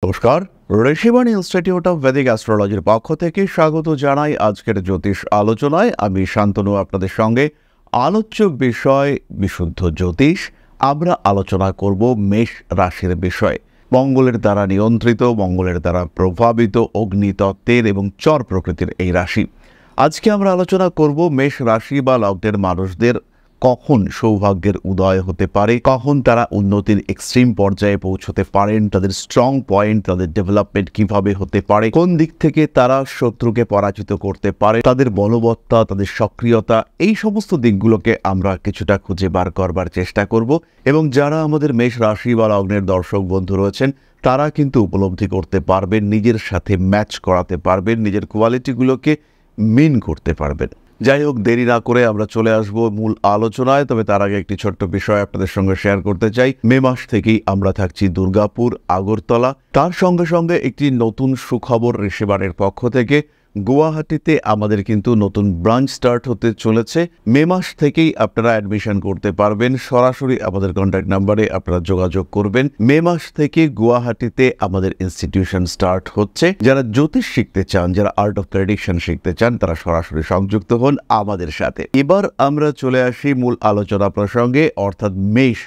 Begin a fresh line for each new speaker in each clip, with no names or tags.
নমস্কার, Rishibani institute of Vedic অ্যাস্ট্রোলজির পক্ষ থেকে স্বাগত জানাই আজকের জ্যোতিষ আলোচনায়। আমি শান্তনু আপনাদের সঙ্গে। আলোচ্য বিষয় বিশুদ্ধ জ্যোতিষ। আমরা আলোচনা করব মেষ রাশির বিষয়ে। মঙ্গলের দ্বারা নিয়ন্ত্রিত, মঙ্গলের দ্বারা প্রভাবিত অগ্নিতত্ত্বের এবং চর প্রকৃতির এই রাশি। আজকে আমরা আলোচনা করব মেষ রাশি বা লগ্নের মানুষদের কখন সৌভাগ্যের উদয় হতে পারে, কখন তারা উন্নতির এক্সট্রিম পর্যায়ে পৌঁছতে পারেন, তাদের স্ট্রং পয়েন্ট, তাদের ডেভেলপমেন্ট কিভাবে হতে পারে, কোন দিক থেকে তারা শত্রুকে পরাজিত করতে পারে, তাদের বলবত্তা, তাদের সক্রিয়তা, এই সমস্ত দিকগুলোকে আমরা কিছুটা খুঁজে বার করবার চেষ্টা করব। এবং যারা আমাদের মেষ রাশি বা লগ্নের দর্শক বন্ধু রয়েছেন তারা কিন্তু উপলব্ধি করতে পারবেন, নিজের সাথে ম্যাচ করাতে পারবেন, নিজের কোয়ালিটিগুলোকে মিন করতে পারবেন। যাই হোক, দেরি না করে আমরা চলে আসব মূল আলোচনায়। তবে তার আগে একটি ছোট্ট বিষয় আপনাদের সঙ্গে শেয়ার করতে চাই। মে মাস থেকেই আমরা থাকছি দুর্গাপুর, আগরতলা। তার সঙ্গে সঙ্গে একটি নতুন সুখবর ঋষিবাণীর পক্ষ থেকে। গুয়াহাটিতে আমাদের কিন্তু নতুন ব্রাঞ্চ স্টার্ট হতে চলেছে। মে মাস থেকেই আপনারা অ্যাডমিশন করতে পারবেন। সরাসরি আমাদের কন্ট্যাক্ট নাম্বারে আপনারা যোগাযোগ করবেন। মে মাস থেকে গুয়াহাটিতে আমাদের ইনস্টিটিউশন স্টার্ট হচ্ছে। যারা জ্যোতিষ শিখতে চান, যারা আর্ট অফ প্রেডিকশন শিখতে চান, তারা সরাসরি সংযুক্ত হন আমাদের সাথে। এবার আমরা চলে আসি মূল আলোচনা প্রসঙ্গে, অর্থাৎ মেষ,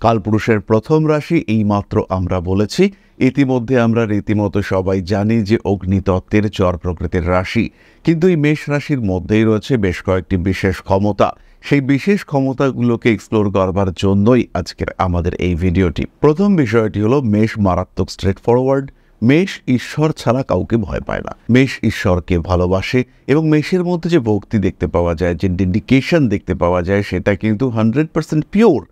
কালপুরুষের প্রথম রাশি। এইমাত্র আমরা বলেছি, ইতিমধ্যে আমরা রীতিমতো সবাই জানি যে অগ্নিতত্ত্বের চর প্রকৃতির রাশি। কিন্তু এই মেষ রাশির মধ্যেই রয়েছে বেশ কয়েকটি বিশেষ ক্ষমতা। সেই বিশেষ ক্ষমতাগুলোকে এক্সপ্লোর করবার জন্যই আজকের আমাদের এই ভিডিওটি। প্রথম বিষয়টি হলো মেষ মারাত্মক স্ট্রেট ফরওয়ার্ড। মেষ ঈশ্বর ছাড়া কাউকে ভয় পায় না। মেষ ঈশ্বরকে ভালোবাসে এবং মেষের মধ্যে যে ভক্তি দেখতে পাওয়া যায়, যে ডেডিকেশন দেখতে পাওয়া যায়, সেটা কিন্তু 100% পিওর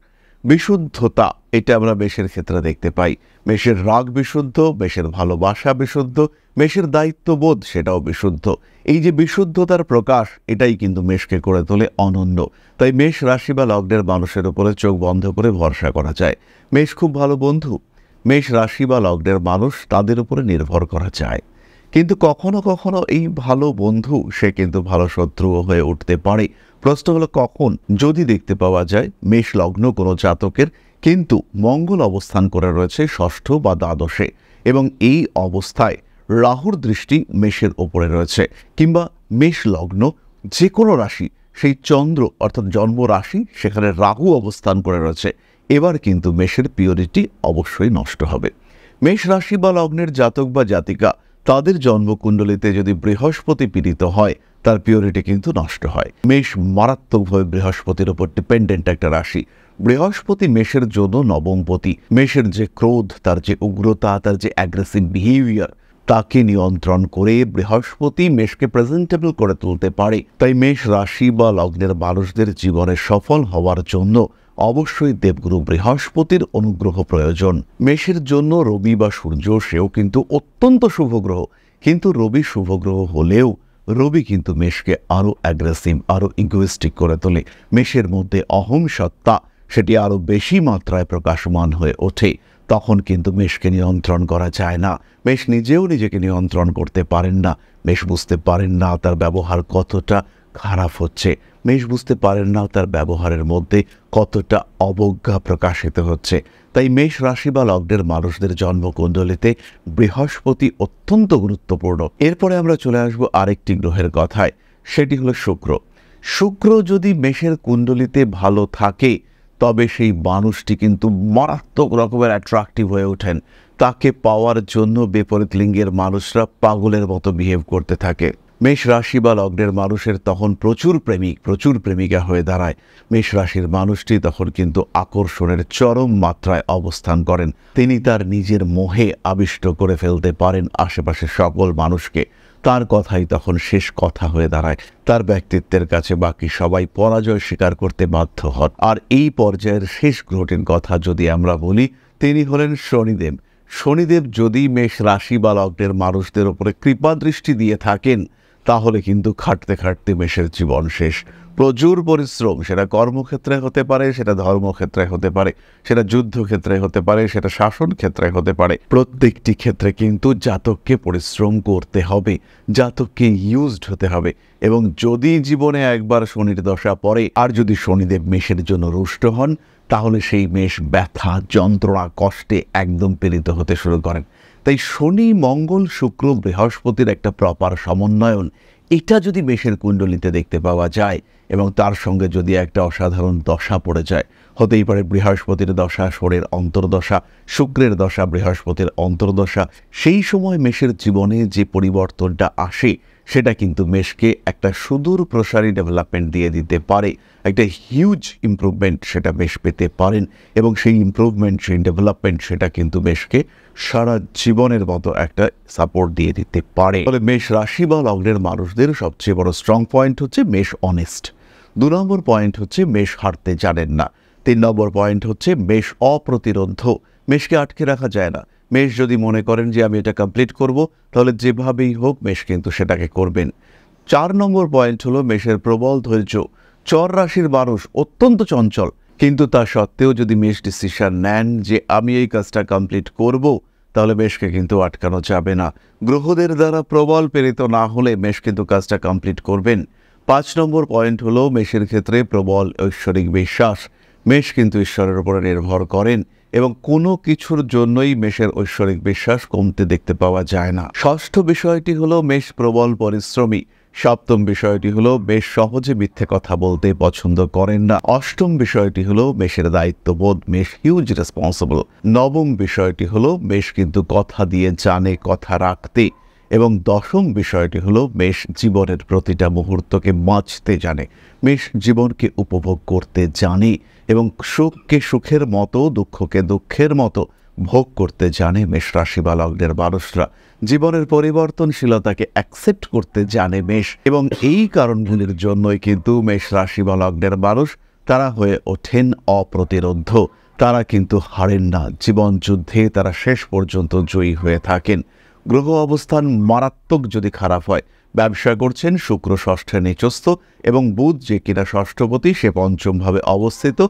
বিশুদ্ধতা। এটা আমরা মেষের ক্ষেত্রে দেখতে পাই। মেষের রাগ বিশুদ্ধ, মেষের ভালোবাসা বিশুদ্ধ, মেষের দায়িত্ববোধ সেটাও বিশুদ্ধ। এই যে বিশুদ্ধতার প্রকাশ, এটাই কিন্তু মেষকে করে তোলে অনন্য। তাই মেষ রাশি বা লগ্নের মানুষের উপরে চোখ বন্ধ করে ভরসা করা যায়। মেষ খুব ভালো বন্ধু। মেষ রাশি বা লগ্নের মানুষ, তাদের উপরে নির্ভর করা যায়। কিন্তু কখনো কখনো এই ভালো বন্ধু সে কিন্তু ভালো শত্রুও হয়ে উঠতে পারে। প্রশ্ন হলো কখন? যদি দেখতে পাওয়া যায় মেষ লগ্ন কোনো জাতকের কিন্তু মঙ্গল অবস্থান করে রয়েছে ষষ্ঠ বা দ্বাদশে, এবং এই অবস্থায় রাহুর দৃষ্টি মেষের ওপরে রয়েছে, কিংবা মেষ লগ্ন যে কোনো রাশি, সেই চন্দ্র অর্থাৎ জন্ম রাশি, সেখানে রাহু অবস্থান করে রয়েছে, এবার কিন্তু মেষের পিওরিটি অবশ্যই নষ্ট হবে। মেষ রাশি বা লগ্নের জাতক বা জাতিকা, তাদের জন্মকুণ্ডলিতে যদি বৃহস্পতি পীড়িত হয়, তার পিওরিটি কিন্তু নষ্ট হয়। মেষ মারাত্মকভাবে বৃহস্পতির উপর ডিপেন্ডেন্ট একটা রাশি। বৃহস্পতি মেষের জন্য নবমপতি। মেষের যে ক্রোধ, তার যে উগ্রতা, তার যে অ্যাগ্রেসিভ বিহেভিয়ার, তাকে নিয়ন্ত্রণ করে বৃহস্পতি মেষকে প্রেজেন্টেবল করে তুলতে পারে। তাই মেষ রাশি বা লগ্নের মানুষদের জীবনে সফল হওয়ার জন্য অবশ্যই দেবগুরু বৃহস্পতির অনুগ্রহ প্রয়োজন। মেষের জন্য রবি বা সূর্য, সেও কিন্তু অত্যন্ত শুভ গ্রহ। কিন্তু রবি শুভ গ্রহ হলেও রবি কিন্তু মেষকে আরও অ্যাগ্রেসিভ, আরও ইগোইস্টিক করে তোলে। মেষের মধ্যে অহং সত্তা, সেটি আরও বেশি মাত্রায় প্রকাশমান হয়ে ওঠে। তখন কিন্তু মেষকে নিয়ন্ত্রণ করা যায় না। মেষ নিজেও নিজেকে নিয়ন্ত্রণ করতে পারেন না। মেষ বুঝতে পারেন না তার ব্যবহার কতটা খারাপ হচ্ছে। মেষ বুঝতে পারেন না তার ব্যবহারের মধ্যে কতটা অবজ্ঞা প্রকাশিত হচ্ছে। তাই মেষ রাশি বা লগ্নের মানুষদের জন্মকুণ্ডলিতে বৃহস্পতি অত্যন্ত গুরুত্বপূর্ণ। এরপরে আমরা চলে আসব আরেকটি গ্রহের কথায়, সেটি হলো শুক্র। শুক্র যদি মেষের কুণ্ডলিতে ভালো থাকে, তবে সেই মানুষটি কিন্তু মারাত্মক রকমের অ্যাট্রাক্টিভ হয়ে ওঠেন। তাকে পাওয়ার জন্য বিপরীত লিঙ্গের মানুষরা পাগলের মতো বিহেভ করতে থাকে। মেষ রাশি বা লগ্নের মানুষের তখন প্রচুর প্রেমিক, প্রচুর প্রেমিকা হয়ে দাঁড়ায়। মেষ রাশির মানুষটি তখন কিন্তু আকর্ষণের চরম মাত্রায় অবস্থান করেন। তিনি তার নিজের মোহে আবিষ্ট করে ফেলতে পারেন আশেপাশের সকল মানুষকে। তার কথাই তখন শেষ কথা হয়ে দাঁড়ায়। তার ব্যক্তিত্বের কাছে বাকি সবাই পরাজয় স্বীকার করতে বাধ্য হন। আর এই পর্যায়ের শেষ গ্রহটির কথা যদি আমরা বলি, তিনি হলেন শনিদেব। শনিদেব যদি মেষ রাশি বা লগ্নের মানুষদের উপরে কৃপা দৃষ্টি দিয়ে থাকেন, তাহলে কিন্তু খাটতে খাটতে মেষের জীবন শেষ। প্রচুর পরিশ্রম, সেটা কর্মক্ষেত্রে হতে পারে, সেটা ধর্মক্ষেত্রে হতে পারে, সেটা যুদ্ধক্ষেত্রে হতে পারে, সেটা শাসন ক্ষেত্রে হতে পারে। প্রত্যেকটি ক্ষেত্রে কিন্তু জাতককে পরিশ্রম করতে হবে, জাতককে ইউজড হতে হবে। এবং যদি জীবনে একবার শনির দশা পড়ে, আর যদি শনিদেব মেষের জন্য রুষ্ট হন, তাহলে সেই মেষ ব্যথা, যন্ত্রণা, কষ্টে একদম পীড়িত হতে শুরু করেন। তাই শনি, মঙ্গল, শুক্র, বৃহস্পতির একটা প্রপার সমন্বয়ন, এটা যদি মেষের কুণ্ডলিতে দেখতে পাওয়া যায় এবং তার সঙ্গে যদি একটা অসাধারণ দশা পড়ে যায়, হতেই পারে বৃহস্পতির দশা, শনির অন্তর্দশা, শুক্রের দশা, বৃহস্পতির অন্তর্দশা, সেই সময় মেষের জীবনে যে পরিবর্তনটা আসে সেটা কিন্তু মেষকে একটা সুদূর প্রসারী ডেভেলপমেন্ট দিয়ে দিতে পারে, একটা হিউজ ইমপ্রুভমেন্ট সেটা মেষ পেতে পারেন এবং সেই ইমপ্রুভমেন্ট, সেই ডেভেলপমেন্ট সেটা কিন্তু মেষকে সারা জীবনের মতো একটা সাপোর্ট দিয়ে দিতে পারে। ফলে মেষ রাশি বা লগ্নের মানুষদের সবচেয়ে বড় স্ট্রং পয়েন্ট হচ্ছে মেষ অনেস্ট। 2 নম্বর পয়েন্ট হচ্ছে মেষ হারতে জানেন না। 3 নম্বর পয়েন্ট হচ্ছে মেষ অপ্রতিরোধ্য, মেষকে আটকে রাখা যায় না। মেষ যদি মনে করেন যে আমি এটা কমপ্লিট করব, তাহলে যেভাবেই হোক মেষ কিন্তু সেটাকে করবেন। 4 নম্বর পয়েন্ট হলো মেষের প্রবল ধৈর্য। চর রাশির মানুষ অত্যন্ত চঞ্চল, কিন্তু তা সত্ত্বেও যদি মেষ ডিসিশন নেন যে আমি এই কাজটা কমপ্লিট করব, তাহলে মেষকে কিন্তু আটকানো যাবে না। গ্রহদের দ্বারা প্রবল প্রেরিত না হলে মেষ কিন্তু কাজটা কমপ্লিট করবেন। 5 নম্বর পয়েন্ট হলো মেষের ক্ষেত্রে প্রবল ঐশ্বরিক বিশ্বাস। মেষ কিন্তু ঈশ্বরের উপরে নির্ভর করেন এবং কোনো কিছুর জন্যই মেষের ঐশ্বরিক বিশ্বাস কমতে দেখতে পাওয়া যায় না। 6ষ্ঠ বিষয়টি হলো মেষ প্রবল পরিশ্রমী। 7ম বিষয়টি হলো মেষ সহজে মিথ্যে কথা বলতে পছন্দ করেন না। 8ম বিষয়টি হলো মেষের দায়িত্ববোধ, মেষ হিউজ রেসপন্সিবল। 9ম বিষয়টি হলো মেষ কিন্তু কথা দিয়ে জানে কথা রাখতে এবং 10ম বিষয়টি হলো মেষ জীবনের প্রতিটা মুহূর্তকে বাঁচতে জানে, মেষ জীবনকে উপভোগ করতে জানে এবং সুখকে সুখের মতো, দুঃখকে দুঃখের মতো ভোগ করতে জানে মেষ রাশি বা লগ্নের মানুষরা। জীবনের পরিবর্তনশীলতাকে অ্যাকসেপ্ট করতে জানে মেষ এবং এই কারণগুলির জন্যই কিন্তু মেষ রাশি বা লগ্নের মানুষ তারা হয়ে ওঠেন অপ্রতিরোধ্য। তারা কিন্তু হারেন না, জীবন যুদ্ধে তারা শেষ পর্যন্ত জয়ী হয়ে থাকেন। গ্রহ অবস্থান মারাত্মক যদি খারাপ হয়, ব্যবসা করছেন, শুক্র ষষ্ঠে নিচস্থ এবং বুধ যে কিনা ষষ্ঠপতি সে পঞ্চমভাবে অবস্থিত,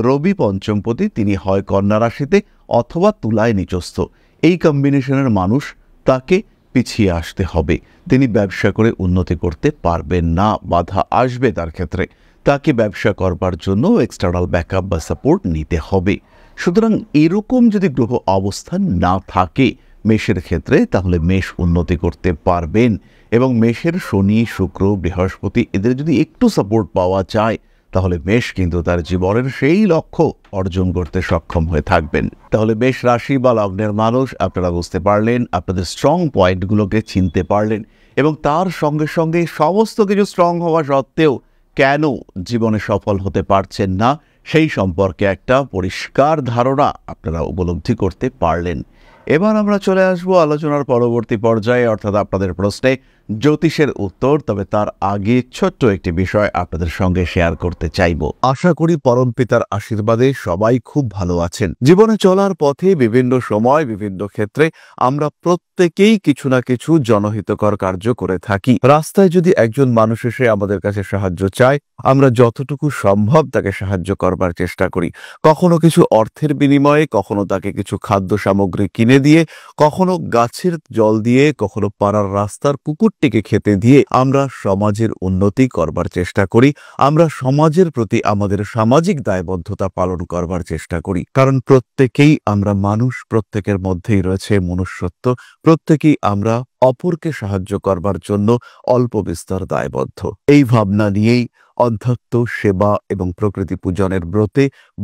রবি পঞ্চমপতি, তিনি হয় কন্যা রাশিতে অথবা তুলায় নিচস্থ, এই কম্বিনেশনের মানুষ তাকে পিছিয়ে আসতে হবে। তিনি ব্যবসা করে উন্নতি করতে পারবেন না, বাধা আসবে তার ক্ষেত্রে। তাকে ব্যবসা করবার জন্য এক্সটার্নাল ব্যাকআপ বা সাপোর্ট নিতে হবে। সুতরাং এরকম যদি গ্রহ অবস্থান না থাকে মেষের ক্ষেত্রে, তাহলে মেষ উন্নতি করতে পারবেন এবং মেষের শনি, শুক্র, বৃহস্পতি এদের যদি একটু সাপোর্ট পাওয়া যায়, তাহলে মেষ কিন্তু তার জীবনের সেই লক্ষ্য অর্জন করতে সক্ষম হয়ে থাকবেন। তাহলে মেষ রাশি বা লগ্নের মানুষ, আপনারা বুঝতে পারলেন, আপনাদের স্ট্রং পয়েন্টগুলোকে চিনতে পারলেন এবং তার সঙ্গে সঙ্গে সমস্ত কিছু স্ট্রং হওয়া সত্ত্বেও কেন জীবনে সফল হতে পারছেন না সেই সম্পর্কে একটা পরিষ্কার ধারণা আপনারা উপলব্ধি করতে পারলেন। এবার আমরা চলে আসবো আলোচনার পরবর্তী পর্যায়ে, অর্থাৎ আপনাদের প্রশ্নে জ্যোতিষের উত্তর। তবে তার আগে ছোট্ট একটি বিষয় আপনাদের সঙ্গে শেয়ার করতে চাইব। আশা করি পরম পিতার আশীর্বাদে সবাই খুব ভালো আছেন। জীবনে চলার পথে বিভিন্ন সময় বিভিন্ন ক্ষেত্রে আমরা প্রত্যেকেই কিছু না কিছু জনহিতকর কার্য করে থাকি। রাস্তায় যদি একজন মানুষ এসে আমাদের কাছে সাহায্য চায়, আমরা যতটুকু সম্ভব তাকে সাহায্য করবার চেষ্টা করি। কখনো কিছু অর্থের বিনিময়ে, কখনো তাকে কিছু খাদ্য সামগ্রী কিনে দিয়ে, কখনো গাছের জল দিয়ে, কখনো পাড়ার রাস্তার কুকুরটিকে খেতে দিয়ে আমরা সমাজের উন্নতি করবার চেষ্টা করি। আমরা সমাজের প্রতি আমাদের সামাজিক দায়বদ্ধতা পালন করবার চেষ্টা করি, কারণ প্রত্যেকেই আমরা মানুষ, প্রত্যেকের মধ্যেই রয়েছে মনুষ্যত্ব, প্রত্যেকেই আমরা অপরকে সাহায্য করবার জন্য অল্প বিস্তর দায়বদ্ধ। এই ভাবনা নিয়েই অধ্যাত্ম, সেবা এবং প্রকৃতি পূজনের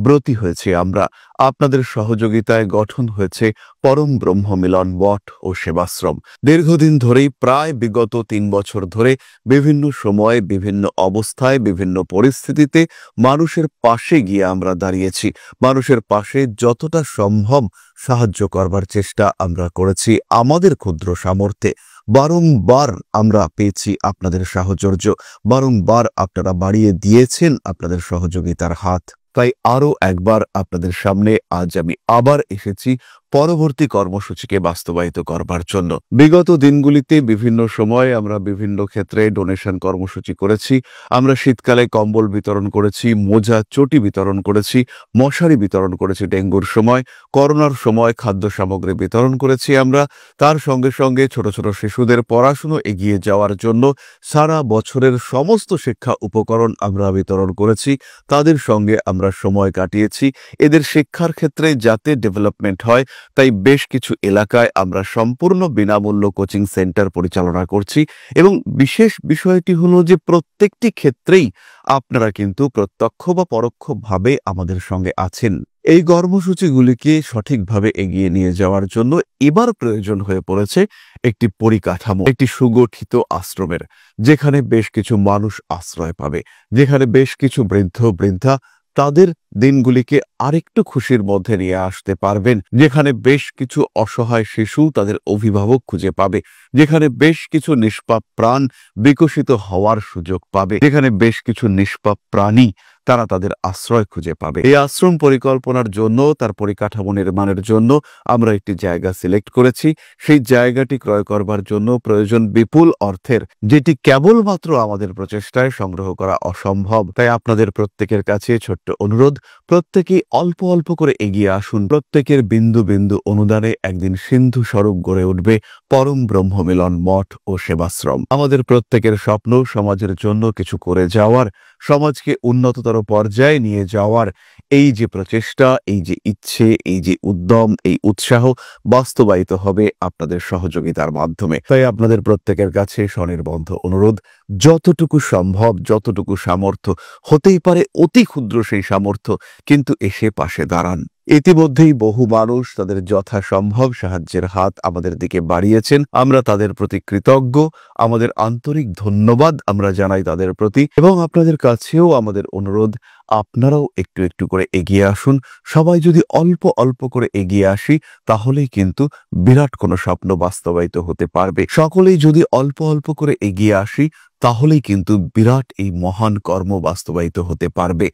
ব্রতী হয়েছে আমরা। আপনাদের সহযোগিতায় গঠন হয়েছে পরম ব্রহ্ম মিলন মঠ ও সেবাশ্রম। দীর্ঘদিন ধরেই, প্রায় বিগত 3 বছর ধরে বিভিন্ন সময়ে, বিভিন্ন অবস্থায়, বিভিন্ন পরিস্থিতিতে মানুষের পাশে গিয়ে আমরা দাঁড়িয়েছি। মানুষের পাশে যতটা সম্ভব সাহায্য করবার চেষ্টা আমরা করেছি আমাদের ক্ষুদ্র সামর্থ্যে। বারংবার আমরা পেয়েছি আপনাদের সাহচর্য, বারংবার আপনারা বাড়িয়ে দিয়েছেন আপনাদের সহযোগিতার হাত। তাই আরও একবার আপনাদের সামনে আজ আমি আবার এসেছি পরবর্তী কর্মসূচিকে বাস্তবায়িত করবার জন্য। বিগত দিনগুলিতে বিভিন্ন সময়ে আমরা বিভিন্ন ক্ষেত্রে ডোনেশন কর্মসূচি করেছি। আমরা শীতকালে কম্বল বিতরণ করেছি, মোজা, চটি বিতরণ করেছি, মশারি বিতরণ করেছি ডেঙ্গুর সময়, করোনার সময় খাদ্য সামগ্রী বিতরণ করেছি আমরা। তার সঙ্গে সঙ্গে ছোট ছোট শিশুদের পড়াশুনো এগিয়ে যাওয়ার জন্য সারা বছরের সমস্ত শিক্ষা উপকরণ আমরা বিতরণ করেছি। তাদের সঙ্গে আমরা সময় কাটিয়েছি। এদের শিক্ষার ক্ষেত্রে যাতে ডেভেলপমেন্ট হয়,
তাই বেশ কিছু এলাকায় আমরা সম্পূর্ণ বিনামূল্য কোচিং সেন্টার পরিচালনা করছি এবং বিশেষ বিষয়টি হলো যে প্রত্যেকটি ক্ষেত্রেই আপনারা কিন্তু প্রত্যক্ষ বা পরোক্ষভাবে আমাদের সঙ্গে আছেন। এই কর্মসূচিগুলিকে সঠিকভাবে এগিয়ে নিয়ে যাওয়ার জন্য এবার প্রয়োজন হয়ে পড়েছে একটি পরিকাঠামো, একটি সুগঠিত আশ্রমের, যেখানে বেশ কিছু মানুষ আশ্রয় পাবে, যেখানে বেশ কিছু বৃদ্ধ বৃদ্ধা তাদের দিনগুলিকে আরেকটু খুশির মধ্যে নিয়ে আসতে পারবেন, যেখানে বেশ কিছু অসহায় শিশু তাদের অভিভাবক খুঁজে পাবে, যেখানে বেশ কিছু নিষ্পাপ প্রাণ বিকশিত হওয়ার সুযোগ পাবে, যেখানে বেশ কিছু নিষ্পাপ প্রাণী তারা তাদের আশ্রয় খুঁজে পাবে। এই আশ্রম পরিকল্পনার জন্য, তার পরিকাঠামো নির্মাণের জন্য আমরা একটি জায়গা সিলেক্ট করেছি। সেই জায়গাটি ক্রয় করবার জন্য প্রয়োজন বিপুল অর্থের, যেটি কেবলমাত্র আমাদের প্রচেষ্টায় সংগ্রহ করা অসম্ভব। তাই আপনাদের প্রত্যেকের কাছে ছোট্ট অনুরোধ, প্রত্যেকেই অল্প অল্প করে এগিয়ে আসুন। প্রত্যেকের বিন্দু বিন্দু অনুদানে একদিন সিন্ধু স্বরূপ গড়ে উঠবে পরম ব্রহ্মমিলন মঠ ও সেবাশ্রম। আমাদের প্রত্যেকের স্বপ্ন সমাজের জন্য কিছু করে যাওয়ার, সমাজকে উন্নততর পর্যায়ে নিয়ে যাওয়ার এই যে প্রচেষ্টা, এই যে ইচ্ছে, এই যে উদ্যম, এই উৎসাহ বাস্তবায়িত হবে আপনাদের সহযোগিতার মাধ্যমে। তাই আপনাদের প্রত্যেকের কাছে স্বনির্বন্ধ অনুরোধ, যতটুকু সম্ভব, যতটুকু সামর্থ্য, হতেই পারে অতি ক্ষুদ্র সেই সামর্থ্য, কিন্তু এসে পাশে দাঁড়ান। ইতিমধ্যেই বহু মানুষ তাদের যথাসম্ভব সাহায্যের হাত আমাদের দিকে বাড়িয়েছেন। আমরা তাদের প্রতি কৃতজ্ঞ, আমাদের আন্তরিক ধন্যবাদ আমরা জানাই তাদের প্রতি। এবং আপনাদের কাছেও আমাদের অনুরোধ, আপনারাও একটু একটু করে এগিয়ে আসুন। সবাই যদি অল্প অল্প করে এগিয়ে আসি, তাহলেই কিন্তু বিরাট কোনো স্বপ্ন বাস্তবায়িত হতে পারবে। সকলেই যদি অল্প অল্প করে এগিয়ে আসি, তাহলেই কিন্তু বিরাট এই মহান কর্ম বাস্তবায়িত হতে পারবে।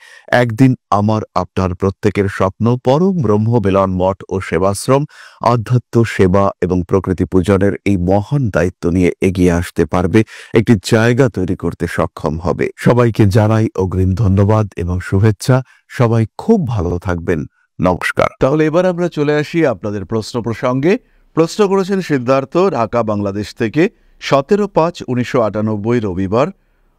একদিন আমার আপনার প্রত্যেকের স্বপ্ন পরম ব্রহ্মমিলন মঠ ও সেবাশ্রম আধ্যাত্ম সেবা এবং প্রকৃতি পূজনের এই মহান দায়িত্ব নিয়ে এগিয়ে আসতে পারবে, একটি জায়গা তৈরি করতে সক্ষম হবে। সবাইকে জানাই অগ্রিম ধন্যবাদ এবং শুভেচ্ছা। সবাই খুব ভালো থাকবেন। নমস্কার।
তাহলে এবার আমরা চলে আসি আপনাদের প্রশ্ন প্রসঙ্গে। প্রশ্ন করেছেন সিদ্ধার্থ, ঢাকা, বাংলাদেশ থেকে। 17/5/1998 রবিবার।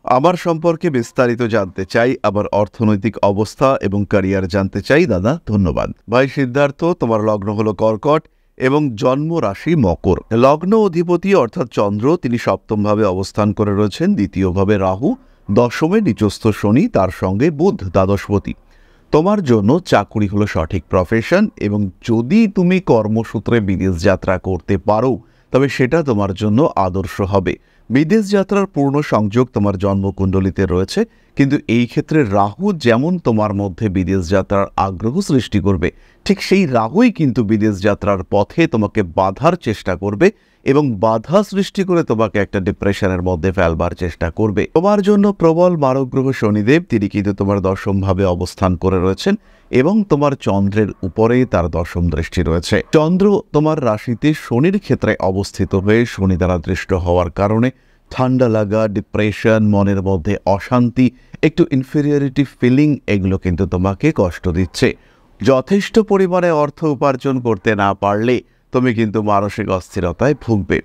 আমার সম্পর্কে বিস্তারিত জানতে চাই, আবার অর্থনৈতিক অবস্থা এবং ক্যারিয়ার জানতে চাই। দাদা ধন্যবাদ। ভাই সিদ্ধার্থ, তোমার লগ্ন হলো কর্কট এবং জন্ম রাশি মকর। লগ্ন অধিপতি অর্থাৎ চন্দ্র, তিনি সপ্তমভাবে অবস্থান করে রয়েছেন, দ্বিতীয়ভাবে রাহু, দশমে নিচস্থ শনি, তার সঙ্গে বুধ দ্বাদশপতি। তোমার জন্য চাকুরি হলো সঠিক প্রফেশন, এবং যদি তুমি কর্মসূত্রে বিদেশ যাত্রা করতে পারো তবে সেটা তোমার জন্য আদর্শ হবে। বিদেশ যাত্রার পূর্ণ সংযোগ তোমার জন্মকুণ্ডলিতে রয়েছে, কিন্তু এই ক্ষেত্রে রাহু যেমন তোমার মধ্যে বিদেশ যাত্রার আগ্রহ সৃষ্টি করবে, ঠিক সেই রাহুই কিন্তু বিদেশ যাত্রার পথে তোমাকে বাধার চেষ্টা করবে এবং বাধা সৃষ্টি করে তোমাকে একটা ডিপ্রেশনের মধ্যে ফেলবার চেষ্টা করবে। তোমার জন্য প্রবল মারক গ্রহ শনিদেব, তিনি কিন্তু তোমার দশমভাবে অবস্থান করে রয়েছেন এবং তোমার চন্দ্রের উপরে তার দশম দৃষ্টি রয়েছে। চন্দ্র তোমার রাশিতে শনির ক্ষেত্রে অবস্থিত হয়ে শনি দ্বারা দৃষ্ট হওয়ার কারণে ঠান্ডা লাগা, ডিপ্রেশন, মনের মধ্যে অশান্তি, একটু ইনফেরিয়রিটি ফিলিং, এগুলো কিন্তু তোমাকে কষ্ট দিচ্ছে। যথেষ্ট পরিমাণে অর্থ উপার্জন করতে না পারলে তুমি কিন্তু মানসিক অস্থিরতায় ভুগবে।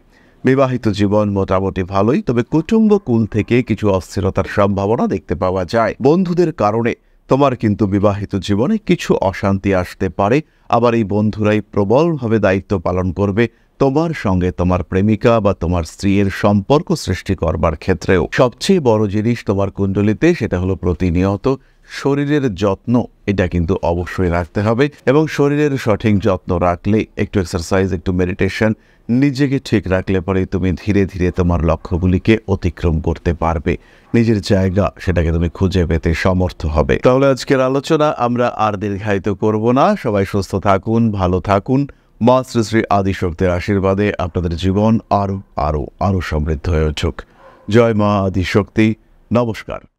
বিবাহিত জীবন মোটামুটি ভালোই, তবে কুটুম্ব কুল থেকে কিছু অস্থিরতার সম্ভাবনা দেখতে পাওয়া যায়। বন্ধুদের কারণে তোমার কিন্তু বিবাহিত জীবনে কিছু অশান্তি আসতে পারে, আবার এই বন্ধুরাই প্রবলভাবে দায়িত্ব পালন করবে তোমার সঙ্গে তোমার প্রেমিকা বা তোমার স্ত্রীর সম্পর্ক সৃষ্টি করবার ক্ষেত্রেও। সবচেয়ে বড় জিনিস তোমার কুণ্ডলিতে, সেটা হলো প্রতিনিয়ত শরীরের যত্ন, এটা কিন্তু অবশ্যই রাখতে হবে। এবং শরীরের সঠিক যত্ন রাখলে, একটু এক্সারসাইজ, একটু মেডিটেশন, নিজেকে ঠিক রাখলে পরে তুমি ধীরে ধীরে তোমার লক্ষ্যগুলিকে অতিক্রম করতে পারবে। নিজের জায়গা সেটাকে তুমি খুঁজে পেতে সমর্থ হবে। তাহলে আজকের আলোচনা আমরা আর দীর্ঘায়িত করব না। সবাই সুস্থ থাকুন, ভালো থাকুন। মা শ্রী শ্রী আদিশক্তির আশীর্বাদে আপনাদের জীবন আরো আরো আরো সমৃদ্ধ হয়ে উঠুক। জয় মা আদিশক্তি। নমস্কার।